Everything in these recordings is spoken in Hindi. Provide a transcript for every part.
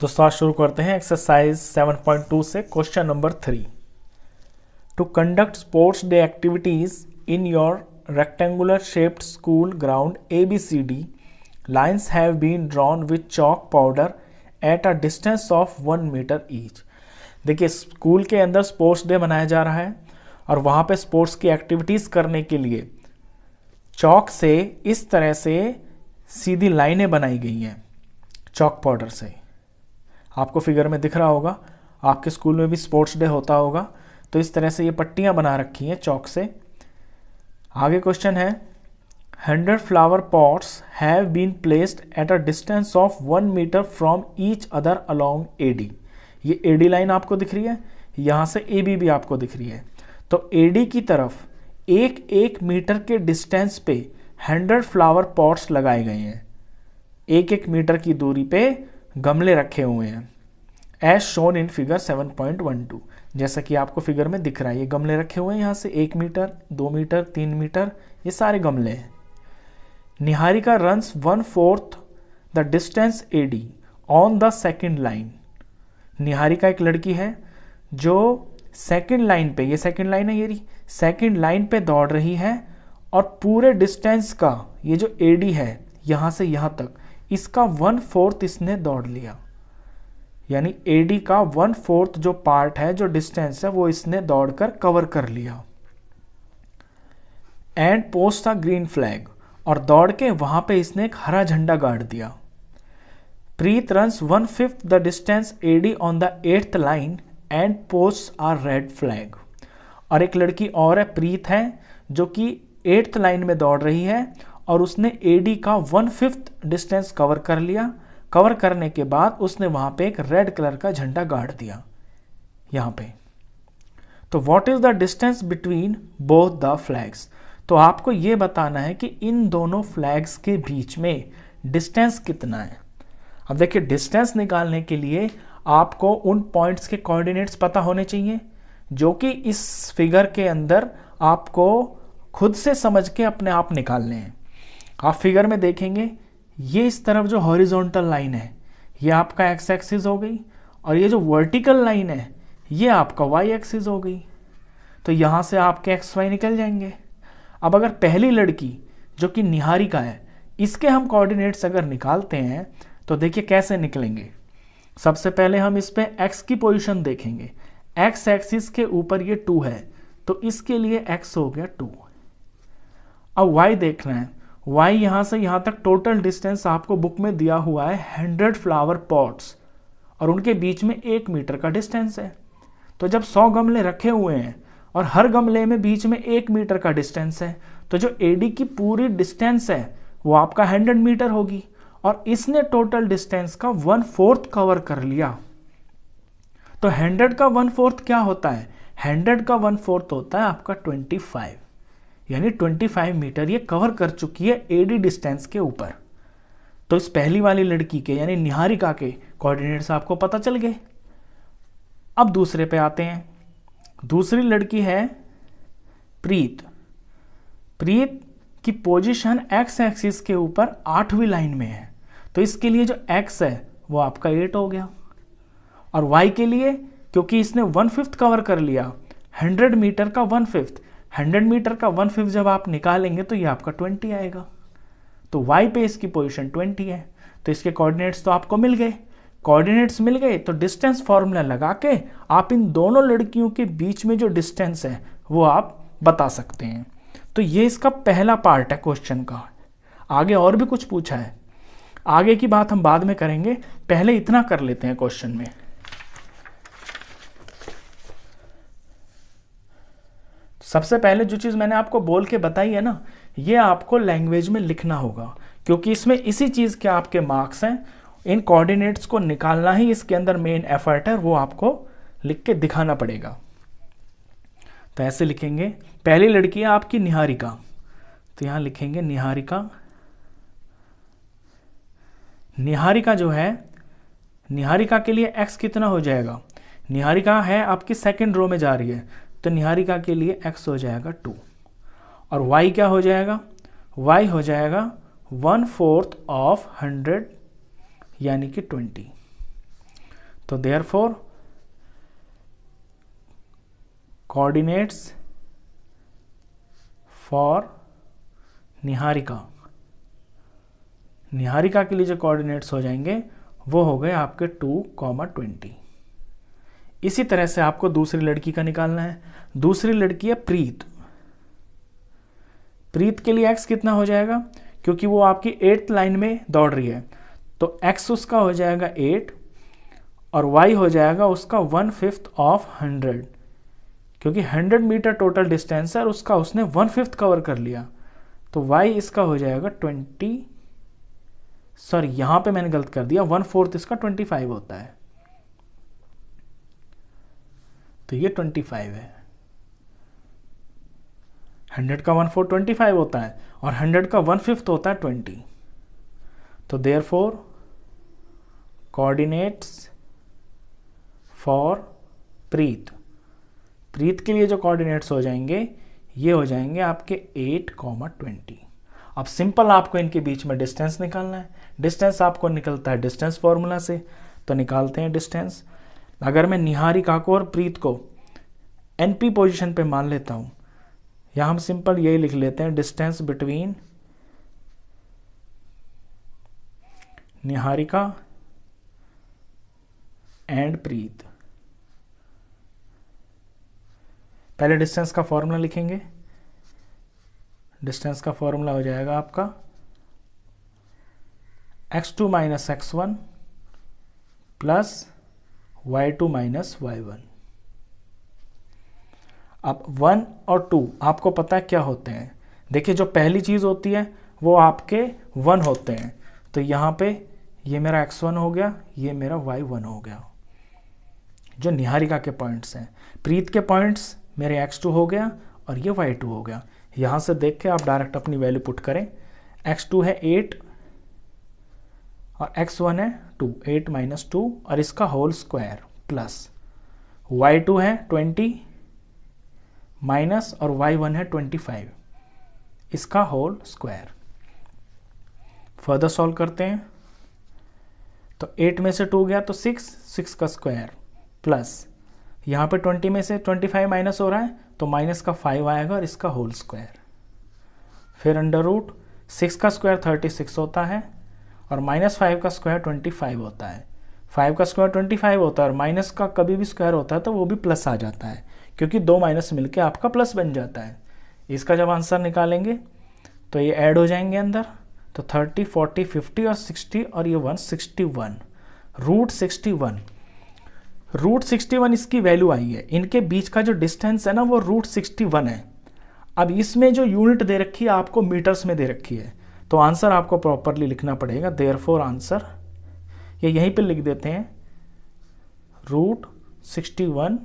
दोस्तों आज शुरू करते हैं एक्सरसाइज 7.2 से question number 3। To conduct sports day activities in your rectangular shaped school ground ABCD, lines have been drawn with chalk powder at a distance of 1 metre each. देखिए, स्कूल के अंदर स्पोर्ट्स डे मनाया जा रहा है और वहाँ पे स्पोर्ट्स की एक्टिविटीज़ करने के लिए चॉक से इस तरह से सीधी लाइनें बनाई गई हैं चॉक पाउडर से। आपको फिगर में दिख रहा होगा, आपके स्कूल में भी स्पोर्ट्स डे होता होगा, तो इस तरह से ये पट्टियां बना रखी हैं चॉक से। आगे क्वेश्चन है 100 flower pots have been placed at a distance of 1 metre from each other along AD। ये AD लाइन आपको दिख रही है, यहाँ से AB भी आपको दिख रही है। तो AD की तरफ एक 1 मीटर के डिस्टेंस पे 100 फ्लावर पॉट्स लगाए गए हैं। 1 मीटर की दूरी पे गमले रखे हुए हैं एज शोन इन फिगर 7.12। जैसा कि आपको फिगर में दिख रहा है, ये गमले रखे हुए हैं यहाँ से 1 मीटर, 2 मीटर, 3 मीटर, ये सारे गमले हैं। Niharika runs 1/4 the distance AD on the second line. Niharika एक लड़की है जो सेकेंड लाइन पे, ये सेकेंड लाइन है, ये सेकेंड लाइन पे दौड़ रही है और पूरे डिस्टेंस का ये जो AD है यहाँ से यहाँ तक, इसका 1/4 इसने दौड़ लिया। यानी AD का 1/4 जो पार्ट है, जो डिस्टेंस है, वो इसने दौड़कर कवर कर लिया। And post a green flag, और दौड़ के वहां पे इसने एक हरा झंडा गाड़ दिया। Preet runs 1/5 the distance AD on the 8th line and post a red flag. और एक लड़की और है, प्रीत है, जो कि 8th लाइन में दौड़ रही है और उसने AD का 1/5 डिस्टेंस कवर कर लिया। कवर करने के बाद उसने वहां पे एक रेड कलर का झंडा गाड़ दिया यहां पे। तो what is the distance between both the flags. तो आपको यह बताना है कि इन दोनों फ्लैग्स के बीच में डिस्टेंस कितना है। अब देखिए, डिस्टेंस निकालने के लिए आपको उन पॉइंट्स के कोऑर्डिनेट्स पता होने चाहिए जो कि इस फिगर के अंदर आपको खुद से समझ के अपने आप निकालने हैं। आप फिगर में देखेंगे, ये इस तरफ जो हॉरिजॉन्टल लाइन है ये आपका x एक्सिस हो गई और ये जो वर्टिकल लाइन है ये आपका y एक्सिस हो गई। तो यहाँ से आपके xy निकल जाएंगे। अब अगर पहली लड़की जो कि निहारिका है, इसके हम कोऑर्डिनेट्स अगर निकालते हैं तो देखिए कैसे निकलेंगे। सबसे पहले हम इस पे x की पोजीशन देखेंगे। x एक्सिस के ऊपर ये 2 है, तो इसके लिए x हो गया 2। अब y देखना है, y यहाँ से यहाँ तक टोटल डिस्टेंस आपको बुक में दिया हुआ है 100 फ्लावर पॉट्स और उनके बीच में 1 मीटर का डिस्टेंस है। तो जब 100 गमले रखे हुए हैं और हर गमले में बीच में 1 मीटर का डिस्टेंस है, तो जो AD की पूरी डिस्टेंस है वो आपका 100 मीटर होगी और इसने टोटल डिस्टेंस का 1/4 कवर कर लिया। तो 100 का 1/4 क्या होता है? 100 का 1/4 होता है आपका 25, यानी 25 मीटर ये कवर कर चुकी है AD डिस्टेंस के ऊपर। तो इस पहली वाली लड़की के यानी निहारिका के कोऑर्डिनेट्स आपको पता चल गए। अब दूसरे पे आते हैं। दूसरी लड़की है प्रीत। प्रीत की पोजीशन x एक्सिस के ऊपर 8वीं लाइन में है, तो इसके लिए जो x है वो आपका 8 हो गया। और y के लिए, क्योंकि इसने 1/5 कवर कर लिया, 100 मीटर का 1/5, 100 मीटर का 1/5 जब आप निकालेंगे तो ये आपका 20 आएगा। तो y पे इसकी पोजीशन 20 है, तो इसके कोऑर्डिनेट्स तो आपको मिल गए। कोऑर्डिनेट्स मिल गए तो डिस्टेंस फॉर्मूला लगा के आप इन दोनों लड़कियों के बीच में जो डिस्टेंस है वो आप बता सकते हैं। तो ये इसका पहला पार्ट है क्वेश्चन का। आगे और भी कुछ पूछा है, आगे की बात हम बाद में करेंगे, पहले इतना कर लेते हैं क्वेश्चन में। सबसे पहले जो चीज़ मैंने आपको बोल के बताई है ना, ये आपको लैंग्वेज में लिखना होगा, क्योंकि इसमें इसी चीज़ के आपके मार्क्स हैं। इन कोऑर्डिनेट्स को निकालना ही इसके अंदर मेन एफर्ट है, वो आपको लिख के दिखाना पड़ेगा। तो ऐसे लिखेंगे, पहली लड़की है आपकी निहारिका, तो यहाँ लिखेंगे निहारिका। निहारिका जो है, निहारिका के लिए x कितना हो जाएगा? निहारिका है आपकी सेकंड रो में जा रही है, तो निहारिका के लिए x हो जाएगा 2 और y क्या हो जाएगा? y हो जाएगा 1/4 ऑफ 100 यानी कि 20। तो therefore coordinates for Niharika, Niharika के लिए जो कोऑर्डिनेट्स हो जाएंगे वो हो गए आपके 2,20। इसी तरह से आपको दूसरी लड़की का निकालना है। दूसरी लड़की है प्रीत। प्रीत के लिए x कितना हो जाएगा, क्योंकि वो आपकी 8th लाइन में दौड़ रही है, तो x उसका हो जाएगा 8 और y हो जाएगा उसका 1/5 ऑफ 100, क्योंकि 100 मीटर टोटल डिस्टेंस है और उसका उसने 1/5 कवर कर लिया, तो y इसका हो जाएगा 20, सॉरी यहां पे मैंने गलत कर दिया, 1/4 इसका 25 होता है, तो ये 25 है। 100 का 1/4 25 होता है और 100 का 1/5 होता है 20। तो देयरफॉर कोऑर्डिनेट्स फॉर प्रीत, प्रीत के लिए जो कोऑर्डिनेट्स हो जाएंगे ये हो जाएंगे आपके 8,20। अब सिंपल आपको इनके बीच में डिस्टेंस निकालना है। डिस्टेंस आपको निकलता है डिस्टेंस फॉर्मूला से, तो निकालते हैं डिस्टेंस। अगर मैं निहारिका को और प्रीत को एनपी पोजीशन पे मान लेता हूं, या हम सिंपल यही लिख लेते हैं डिस्टेंस बिटवीन निहारिका एंड प्रीत। पहले डिस्टेंस का फॉर्मूला लिखेंगे। डिस्टेंस का फॉर्मूला हो जाएगा आपका x2 minus x1 plus y2 minus y1। अब 1 और 2 आपको पता है क्या होते हैं। देखिए जो पहली चीज होती है वो आपके 1 होते हैं, तो यहां पे ये मेरा x1 हो गया, ये मेरा y1 हो गया, जो निहारिका के पॉइंट्स हैं। प्रीत के पॉइंट्स मेरे x2 हो गया और ये y2 हो गया। यहां से देख के आप डायरेक्ट अपनी वैल्यू पुट करें। x2 है 8 और x1 है 2, 8 माइनस 2 और इसका होल स्क्वायर प्लस y2 है 20 माइनस और y1 है 25, इसका होल स्क्वायर। फर्दर सॉल्व करते हैं तो 8 में से 2 गया तो 6 का स्क्वायर प्लस यहाँ पे 20 में से 25 माइनस हो रहा है तो माइनस का 5 आएगा और इसका होल स्क्वायर। फिर अंडर रूट 6 का स्क्वायर 36 होता है और माइनस 5 का स्क्वायर 25 होता है। 5 का स्क्वायर 25 होता है और माइनस का कभी भी स्क्वायर होता है तो वो भी प्लस आ जाता है, क्योंकि 2 माइनस मिलके आपका प्लस बन जाता है। इसका जब आंसर निकालेंगे तो ये ऐड हो जाएंगे अंदर, तो 30, 40, 50 और 60 और ये 161, रूट 61 इसकी वैल्यू आई है। इनके बीच का जो डिस्टेंस है ना वो रूट 61 है। अब इसमें जो यूनिट दे रखी है आपको मीटर्स में दे रखी है, तो आंसर आपको प्रॉपरली लिखना पड़ेगा। देयरफॉर आंसर ये यहीं पे लिख देते हैं रूट 61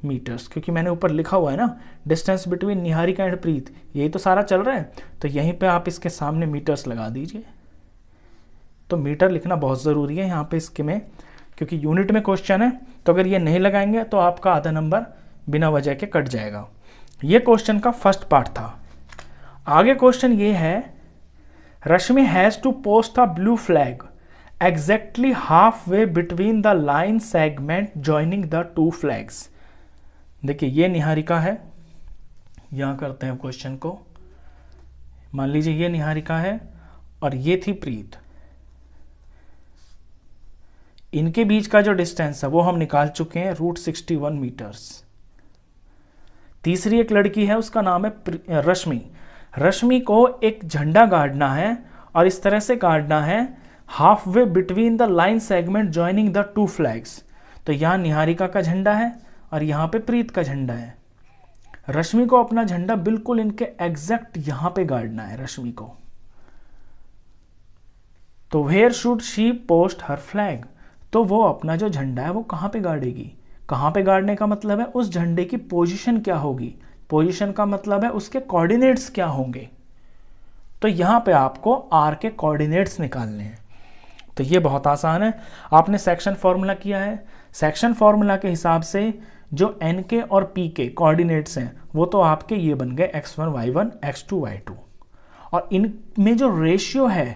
मीटर्स, क्योंकि मैंने ऊपर लिखा हुआ है ना डिस्टेंस बिटवीन निहारिका एंड प्रीत, यही तो सारा चल रहा है, तो यहीं पे आप इसके सामने मीटर्स लगा दीजिए। तो मीटर लिखना बहुत ज़रूरी है यहाँ पे इसके में, क्योंकि यूनिट में क्वेश्चन है, तो अगर ये नहीं लगाएंगे तो आपका आधा नंबर बिना वजह के कट जाएगा। ये क्वेश्चन का फर्स्ट पार्ट था। आगे क्वेश्चन ये है, Rashmi has to post a blue flag exactly half way between the line segment joining the two flags. देखिए ये निहारिका है, यहां करते हैं क्वेश्चन को। मान लीजिए ये निहारिका है और ये थी प्रीत। इनके बीच का जो डिस्टेंस है वो हम निकाल चुके हैं रूट 61 मीटर्स। तीसरी एक लड़की है, उसका नाम है रश्मि। रश्मि को एक झंडा गाड़ना है और इस तरह से गाड़ना है half way between the line segment joining the two flags. तो यहां निहारिका का झंडा है और यहां पे प्रीत का झंडा है। रश्मि को अपना झंडा बिल्कुल इनके एग्जैक्ट यहां पे गाड़ना है रश्मि को। तो where should she post her flag, तो वो अपना जो झंडा है वो कहां पे गाड़ेगी। कहां पे गाड़ने का मतलब है उस झंडे की पोजीशन क्या होगी, पोजीशन का मतलब है उसके कोऑर्डिनेट्स क्या होंगे। तो यहां पे आपको आर के कोऑर्डिनेट्स निकालने हैं। तो ये बहुत आसान है, आपने सेक्शन फॉर्मूला किया है। सेक्शन फॉर्मूला के हिसाब से जो एन के और पी के कोऑर्डिनेट्स हैं वो तो आपके ये बन गए x1 y1 x2 y2, और इनमें जो रेशियो है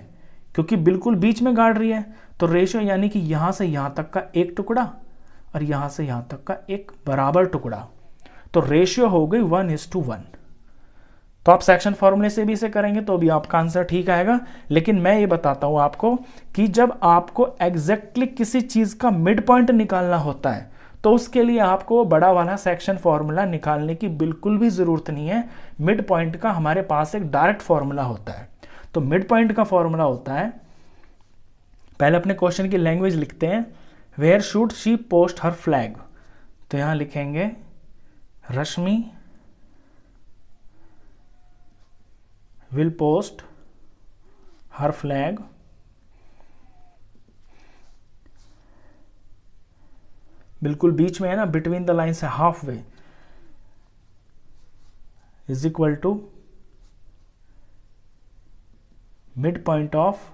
क्योंकि बिल्कुल बीच में गाड़ रही है तो रेशियो यानी कि यहां से यहां तक का एक टुकड़ा और यहाँ से यहाँ तक का एक बराबर टुकड़ा, तो रेशियो हो गई 1:1। तो आप सेक्शन फॉर्मूले से भी इसे करेंगे तो भी आपका आंसर ठीक आएगा। लेकिन मैं ये बताता हूं आपको कि जब आपको एग्जैक्टली किसी चीज का मिड पॉइंट निकालना होता है तो उसके लिए आपको बड़ा वाला सेक्शन फॉर्मूला निकालने की बिल्कुल भी जरूरत नहीं है। मिड पॉइंट का हमारे पास एक डायरेक्ट फॉर्मूला होता है। तो मिड पॉइंट का फॉर्मूला होता है, पहले अपने क्वेश्चन की लैंग्वेज लिखते हैं, where should she post her flag. तो यहां लिखेंगे रश्मि will post her flag बिल्कुल बीच में है ना, बिटवीन द लाइन्स है, half way, is equal to mid point of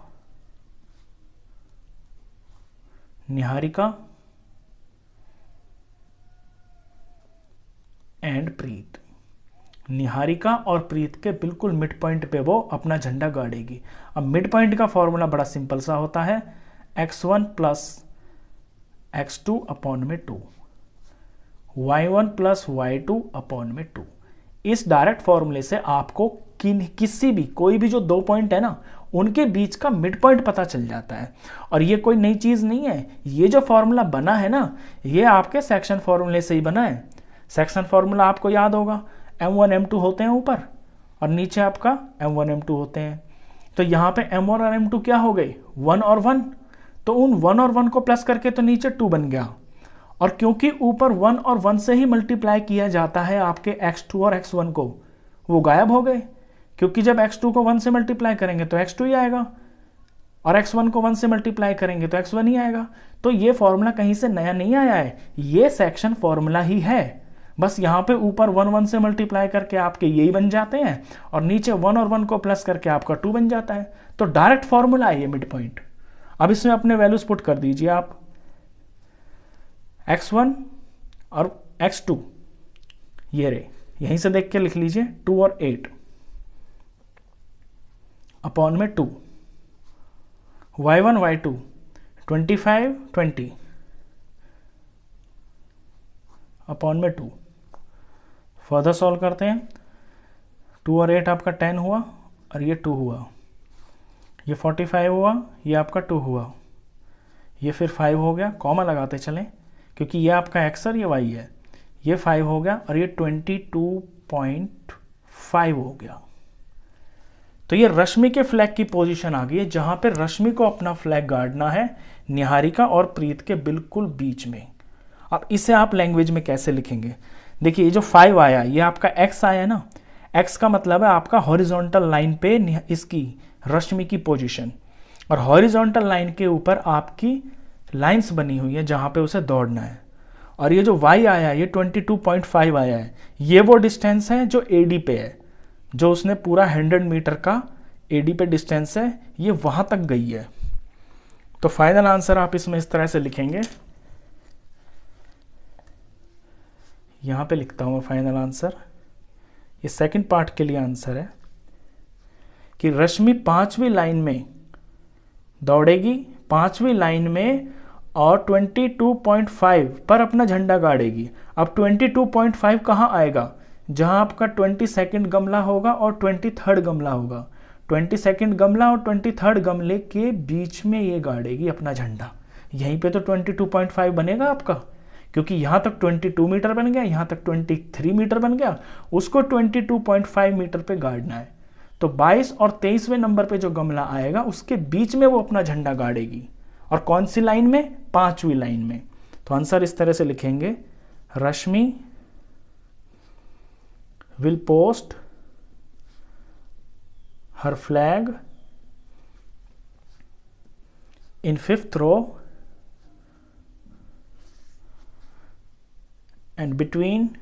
Niharika and Preet. Niharika और प्रीत के बिल्कुल मिड पॉइंट पे वो अपना झंडा गाड़ेगी। अब मिड पॉइंट का फॉर्मूला बड़ा सिंपल सा होता है, x1 प्लस x2 अपॉन में 2, y1 प्लस y2 अपॉन में 2। इस डायरेक्ट फॉर्मूले से आपको किसी भी कोई भी जो दो पॉइंट है ना उनके बीच का मिड पॉइंट पता चल जाता है। और ये कोई नई चीज नहीं है, ये जो फॉर्मूला बना है ना ये आपके सेक्शन फॉर्मूले से ही बना है। सेक्शन फॉर्मूला आपको याद होगा, m1 m2 होते हैं ऊपर और नीचे आपका m1 m2 होते हैं। तो यहाँ पे m1 और m2 क्या हो गए, 1 और 1, तो उन 1 और 1 को प्लस करके तो नीचे 2 बन गया। और क्योंकि ऊपर 1 और 1 से ही मल्टीप्लाई किया जाता है आपके x2 और x1 को, वो गायब हो गए, क्योंकि जब x2 को 1 से मल्टीप्लाई करेंगे तो x2 ही आएगा और x1 को 1 से मल्टीप्लाई करेंगे तो x1 ही आएगा। तो ये फॉर्मूला कहीं से नया नहीं आया है, ये सेक्शन फॉर्मूला ही है। बस यहाँ पे ऊपर 1 1 से मल्टीप्लाई करके आपके यही बन जाते हैं और नीचे 1 और 1 को प्लस करके आपका 2 बन जाता है। तो डायरेक्ट फॉर्मूला है ये मिड पॉइंट। अब इसमें अपने वैल्यूज पुट कर दीजिए आप, x1 और x2 ये रे, यहीं से देख के लिख लीजिए 2 और 8 अपॉन में 2, y1 y2 25 20 अपॉन में 2। फर्दर सॉल्व करते हैं, 2 और 8 आपका 10 हुआ और ये 2 हुआ, ये 45 हुआ, ये आपका 2 हुआ, ये फिर 5 हो गया, कॉमा लगाते चलें क्योंकि ये आपका x और ये y है, ये 5 हो गया और ये 22.5 हो गया। तो ये रश्मि के फ्लैग की पोजीशन आ गई है जहां पे रश्मि को अपना फ्लैग गाड़ना है निहारिका और प्रीत के बिल्कुल बीच में। अब इसे आप लैंग्वेज में कैसे लिखेंगे, देखिए ये जो 5 आया ये आपका x आया ना, x का मतलब है आपका हॉरिजॉन्टल लाइन पे इसकी रश्मि की पोजीशन, और हॉरिजॉन्टल लाइन के ऊपर आपकी लाइंस बनी हुई है जहां पे उसे दौड़ना है। और ये जो y आया ये 22.5 आया है, ये वो डिस्टेंस है जो AD पे है, जो उसने पूरा 100 मीटर का AD पे डिस्टेंस है, ये वहां तक गई है। तो फाइनल आंसर आप इसमें इस तरह से लिखेंगे, यहां पे लिखता हूं फाइनल आंसर, ये सेकंड पार्ट के लिए आंसर है कि रश्मि 5वीं लाइन में दौड़ेगी, 5वीं लाइन में, और 22.5 पर अपना झंडा गाड़ेगी। अब 22.5 कहाँ आएगा, जहां आपका 22nd गमला होगा और 23rd गमला होगा। 22nd गमला और 23rd गमले के बीच में ये गाड़ेगी अपना झंडा। यहीं पे तो 22.5 बनेगा आपका, क्योंकि यहां तक 22 मीटर बन गया, यहां तक 23 मीटर बन गया, उसको 22.5 मीटर पे गाड़ना है। तो 22 और 23वें नंबर पे जो गमला आएगा उसके बीच में वो अपना झंडा गाड़ेगी। और कौन सी लाइन में, 5वीं लाइन में। तो आंसर इस तरह से लिखेंगे, रश्मि will post her flag in 5th row and between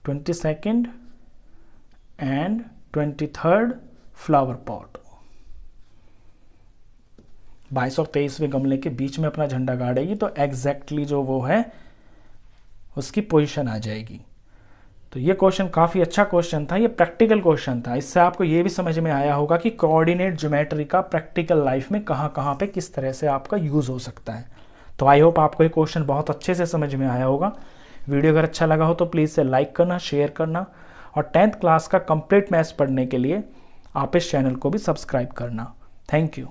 22nd and 23rd flower pot। 22 और 23वें गमले के बीच में अपना झंडा गाड़ेगी, तो एग्जैक्टली जो वो है उसकी पोजीशन आ जाएगी। तो ये क्वेश्चन काफ़ी अच्छा क्वेश्चन था, ये प्रैक्टिकल क्वेश्चन था। इससे आपको ये भी समझ में आया होगा कि कोऑर्डिनेट ज्योमेट्री का प्रैक्टिकल लाइफ में कहाँ कहाँ पे किस तरह से आपका यूज़ हो सकता है। तो आई होप आपको ये क्वेश्चन बहुत अच्छे से समझ में आया होगा। वीडियो अगर अच्छा लगा हो तो प्लीज़ से लाइक करना, शेयर करना, और 10th क्लास का कंप्लीट मैथ्स पढ़ने के लिए आप इस चैनल को भी सब्सक्राइब करना। Thank you.